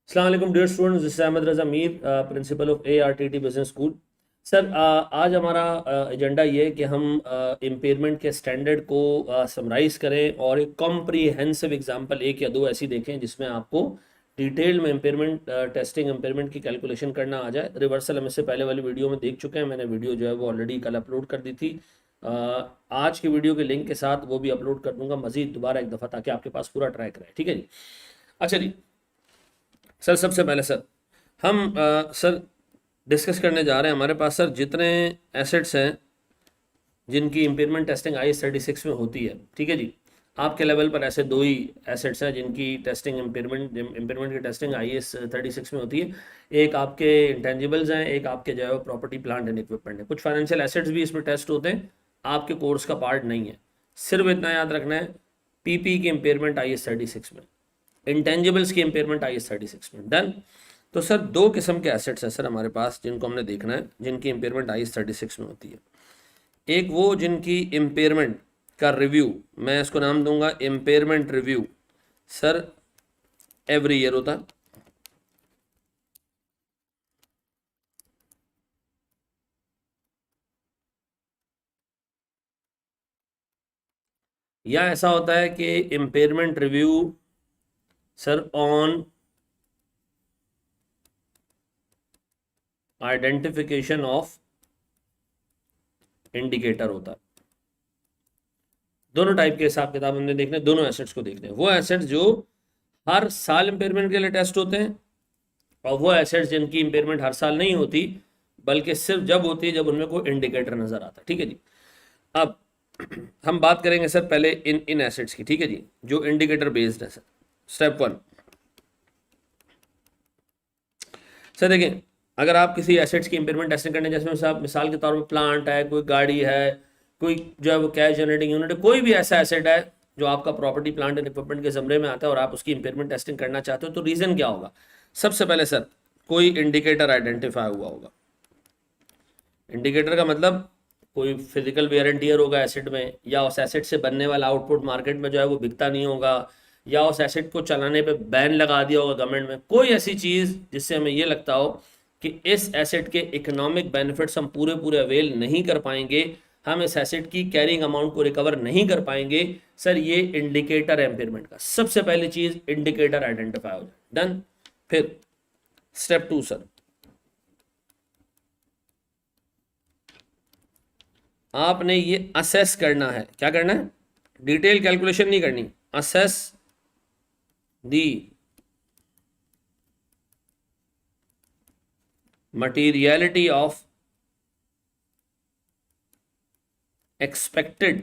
अस्सलाम वालेकुम dear students, this is Ahmad Raza Mir, principal of ARTT business school. Sir, आज हमारा एजेंडा ये है कि हम इम्पेयरमेंट के स्टैंडर्ड को समराइज़ करें और एक कॉम्प्रीहेंसिव एग्जांपल एक या दो ऐसी देखें जिसमें आपको डिटेल में इम्पेयरमेंट टेस्टिंग इम्पेयरमेंट की कैलकुलेशन करना आ जाए। रिवर्सल हम इससे पहले वाली वीडियो में देख चुके हैं, मैंने वीडियो जो है वो ऑलरेडी कल अपलोड कर दी थी। आज की वीडियो के लिंक के साथ वो भी अपलोड कर दूंगा मज़ीद दोबारा एक दफ़ा, ताकि आपके पास पूरा ट्रैक रहे। ठीक है जी। अच्छा जी सर, सबसे पहले सर हम सर डिस्कस करने जा रहे हैं। हमारे पास सर जितने एसेट्स हैं जिनकी इम्पेयरमेंट टेस्टिंग IAS 36 में होती है, ठीक है जी। आपके लेवल पर ऐसे दो ही एसेट्स हैं जिनकी टेस्टिंग इम्पेयरमेंट की टेस्टिंग IAS 36 में होती है। एक आपके इंटेंजिबल्स हैं, एक आपके जो है प्रॉपर्टी प्लांट एंड इक्विपमेंट है। कुछ फाइनेंशियल एसेट्स भी इसमें टेस्ट होते हैं, आपके कोर्स का पार्ट नहीं है। सिर्फ इतना याद रखना है, PP की इम्पेयरमेंट IAS 36 में, इंटेंजिबल्स की इम्पेयरमेंट IAS 36 में। डन। तो सर दो किस्म के एसेट्स हैं सर हमारे पास जिनको हमने देखना है, जिनकी इम्पेयरमेंट IAS 36 में होती है। एक वो जिनकी इम्पेयरमेंट का रिव्यू, मैं इसको नाम दूंगा impairment review, sir every year होता है। या ऐसा होता है कि impairment review sir on identification of indicator होता है। दोनों टाइप के हिसाब किताब हमने देखने, दोनों एसेट्स को देखने। वो एसेट्स जो हर साल इम्पेयरमेंट के लिए टेस्ट होते हैं, और वो एसेट्स जिनकी इम्पेयरमेंट हर साल नहीं होती, बल्कि सिर्फ जब होती है जब उनमें कोई इंडिकेटर नजर आता है। ठीक है जी। अब हम बात करेंगे सर पहले इन इन एसेट्स की, ठीक है जी, जो इंडिकेटर बेस्ड है। सर स्टेप 1, सर देखें, अगर आप किसी एसेट्स की इम्पेयरमेंट टेस्टिंग करने, जैसे साहब मिसाल के तौर पर प्लांट है, कोई गाड़ी है, कोई जो है वो कैश जनरेटिंग यूनिट है, कोई भी ऐसा एसेट है जो आपका प्रॉपर्टी प्लांट एंड इक्विपमेंट के ज़मरे में आता है और आप उसकी इम्पेयरमेंट टेस्टिंग करना चाहते हो, तो रीज़न क्या होगा? सबसे पहले सर कोई इंडिकेटर आइडेंटिफाई हुआ होगा। इंडिकेटर का मतलब कोई फिजिकल वेयर एंड टियर होगा एसेट में, या उस एसेट से बनने वाला आउटपुट मार्केट में जो है वो बिकता नहीं होगा, या उस एसेट को चलाने पे बैन लगा दिया होगा गवर्नमेंट में। कोई ऐसी चीज़ जिससे हमें ये लगता हो कि इस एसेट के इकोनॉमिक बेनिफिट्स हम पूरे पूरे अवेल नहीं कर पाएंगे, हम इस एसेट की कैरिंग अमाउंट को रिकवर नहीं कर पाएंगे, सर ये इंडिकेटर है इम्पेयरमेंट का। सबसे पहली चीज़ इंडिकेटर आइडेंटिफाई हो जाए। डन। फिर स्टेप 2 सर, आपने ये असेस करना है। क्या करना है? डिटेल कैलकुलेशन नहीं करनी, assess the materiality of expected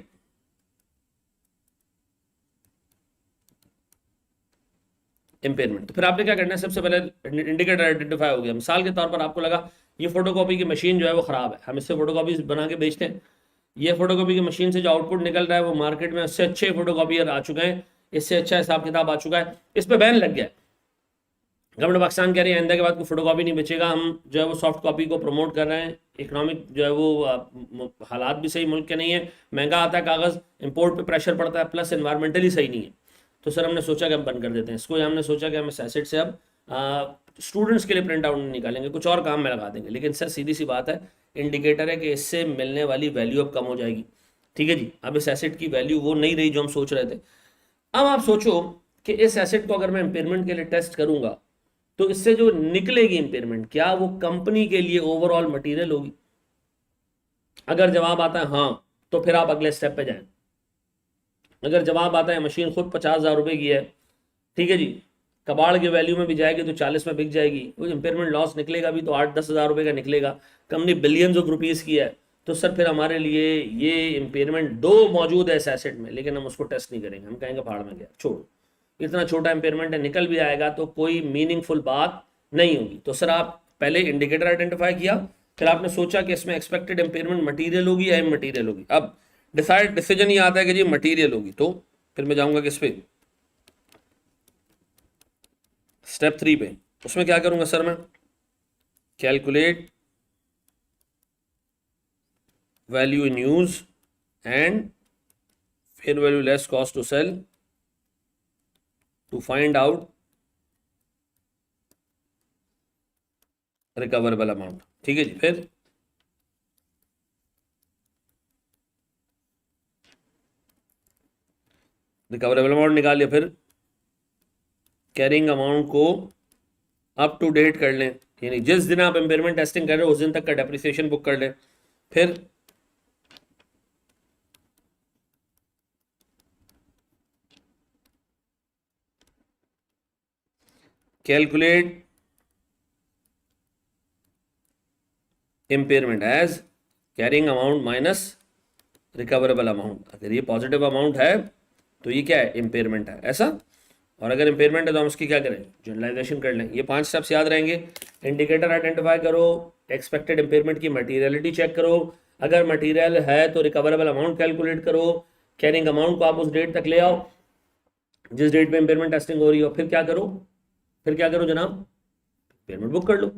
impairment. तो फिर आपने क्या करना है? सबसे पहले इंडिकेटर आइडेंटिफाई हो गया। मिसाल के तौर पर आपको लगा ये फोटोकॉपी की मशीन जो है वो ख़राब है, हम इससे फोटोकॉपी बना के बेचते हैं। ये फोटोकॉपी की मशीन से जो आउटपुट निकल रहा है वो मार्केट में उससे अच्छे फोटोकॉपियर आ चुके हैं, इससे अच्छा हिसाब किताब आ चुका है, इस पर बैन लग गया। गवर्नमेंट पाकिस्तान कह रही है आइंदा के बाद कोई फोटोकॉपी नहीं बेचेगा, हम जो है वो सॉफ्ट कॉपी को प्रमोट कर रहे हैं। इकोनॉमिक जो है वो हालात भी सही मुल्क के नहीं है, महंगा आता है कागज़, इंपोर्ट पे प्रेशर पड़ता है, प्लस इन्वायरमेंटली सही नहीं है। तो सर हमने सोचा कि हम बंद कर देते हैं इसको, हमने सोचा कि हम इस एसेट से अब स्टूडेंट्स के लिए प्रिंट आउट निकालेंगे, कुछ और काम में लगा देंगे। लेकिन सर सीधी सी बात है, इंडिकेटर है कि इससे मिलने वाली वैल्यू अब कम हो जाएगी। ठीक है जी। अब इस एसेट की वैल्यू वो नहीं रही जो हम सोच रहे थे। अब आप सोचो कि इस एसेट को अगर मैं इम्पेयरमेंट के लिए टेस्ट करूंगा, तो इससे जो निकलेगी इम्पेयरमेंट, क्या वो कंपनी के लिए ओवरऑल मटेरियल होगी? अगर जवाब आता है हाँ, तो फिर आप अगले स्टेप पे जाएं। अगर जवाब आता है मशीन खुद 50,000 रुपए की है, ठीक है जी, कबाड़ की वैल्यू में भी जाएगी तो 40 में बिक जाएगी, वो इम्पेयरमेंट लॉस निकलेगा भी तो 8-10 हज़ार रुपये का निकलेगा, कंपनी बिलियंस ऑफ रुपीज़ की है, तो सर फिर हमारे लिए ये इम्पेयरमेंट दो मौजूद है इस एसेट में, लेकिन हम उसको टेस्ट नहीं करेंगे, हम कहेंगे भाड़ में गया, छोड़ो, इतना छोटा इम्पेयरमेंट है, निकल भी आएगा तो कोई मीनिंगफुल बात नहीं होगी। तो सर आप पहले इंडिकेटर आइडेंटिफाई किया, फिर आपने सोचा कि इसमें एक्सपेक्टेड इम्पेयरमेंट मटीरियल होगी या इमटीरियल होगी। अब डिसीजन ये आता है कि जी मटीरियल होगी, तो फिर मैं जाऊंगा किस पे? स्टेप 3 पे। उसमें क्या करूंगा सर मैं? Calculate value in use and fair value less cost to sell to find out recoverable amount. ठीक है जी, फिर रिकवरेबल अमाउंट निकाल लिया, फिर कैरिंग अमाउंट को अप टू डेट कर लें, यानी जिस दिन आप इम्पेयरमेंट टेस्टिंग कर रहे हो उस दिन तक का डेप्रिसिएशन बुक कर लें। फिर calculate impairment as carrying amount minus recoverable amount. अगर ये पॉजिटिव अमाउंट है तो ये क्या है, इम्पेयरमेंट है ऐसा। और अगर इम्पेयरमेंट है तो हम उसकी क्या करें, जनरलाइजेशन कर लें। ये 5 स्टेप्स याद रहेंगे। इंडिकेटर आइडेंटिफाई करो, एक्सपेक्टेड इम्पेयरमेंट की मटीरियलिटी चेक करो, अगर मटीरियल है तो रिकवरेबल अमाउंट कैलकुलेट करो, कैरिंग अमाउंट को आप उस डेट तक ले आओ जिस डेट पे इम्पेयरमेंट टेस्टिंग हो रही हो। फिर क्या करो, फिर क्या करो जनाब, इम्पेयरमेंट बुक कर लो।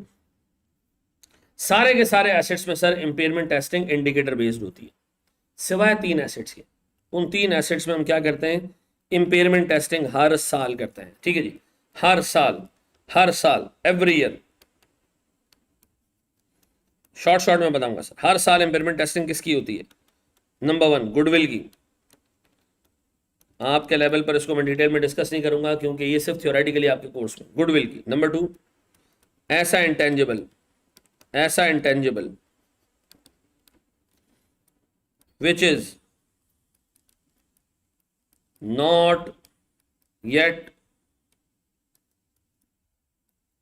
सारे के सारे एसेट्स में sir impairment testing indicator based होती है, सिवाय 3 एसेट्स के। उन 3 एसेट्स में हम क्या करते हैं, इम्पेयरमेंट टेस्टिंग हर साल करते हैं। ठीक है जी, हर साल, हर साल, एवरी ईयर। शॉर्ट में बताऊंगा सर, हर साल इम्पेयरमेंट टेस्टिंग किसकी होती है। नंबर 1 गुडविल की। आपके लेवल पर इसको मैं डिटेल में डिस्कस नहीं करूंगा क्योंकि ये सिर्फ थ्योरेटिकली आपके कोर्स में। गुडविल की। नंबर 2 ऐसा इंटेंजिबल, ऐसा intangible which is not yet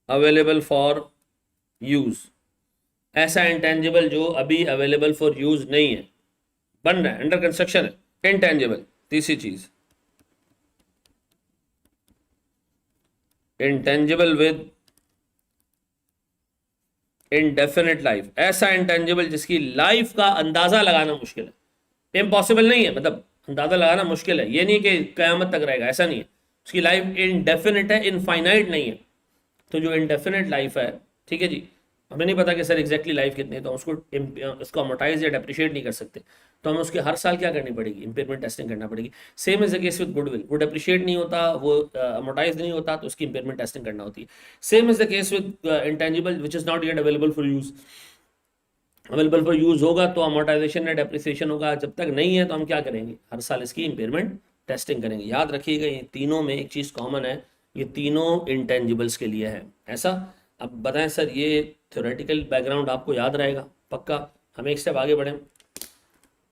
available for use। ऐसा इंटेंजिबल जो अभी अवेलेबल फॉर यूज नहीं है, बन रहा है, अंडर कंस्ट्रक्शन है, इंटेंजिबल। तीसरी चीज इंटेंजिबल विद इनडेफिनेट लाइफ। ऐसा इंटेंजिबल जिसकी लाइफ का अंदाजा लगाना मुश्किल है, इम्पॉसिबल नहीं है, मतलब अंदाजा लगाना मुश्किल है, ये नहीं कि कयामत तक रहेगा, ऐसा नहीं है। उसकी लाइफ इनडेफिनेट है, इनफाइनाइट नहीं है। तो जो इनडेफिनेट लाइफ है, ठीक है जी, हमें नहीं पता कि सर एग्जैक्टली लाइफ कितनी है, तो हम उसको अमोटाइज या डेप्रिशिएट नहीं कर सकते, तो हमें उसकी हर साल क्या करनी पड़ेगी, इम्पेयरमेंट टेस्टिंग करना पड़ेगी। Same is the case with goodwill, वो डेप्रिशिएट नहीं होता, वो अमोटाइज नहीं होता, तो उसकी इम्पेयरमेंट टेस्टिंग करना होती है। Same is the case with intangible which is not yet available for use. Available for use होगा तो अमोटाइजेशन या डेप्रिसिएशन होगा, जब तक नहीं है तो हम क्या करेंगे, हर साल इसकी इम्पेयरमेंट टेस्टिंग करेंगे। याद रखिएगा ये तीनों में एक चीज़ कॉमन है, ये तीनों इंटेंजिबल्स के लिए है ऐसा। अब बताएं सर, ये थ्योरेटिकल बैकग्राउंड आपको याद रहेगा पक्का। हम एक स्टेप आगे बढ़ें।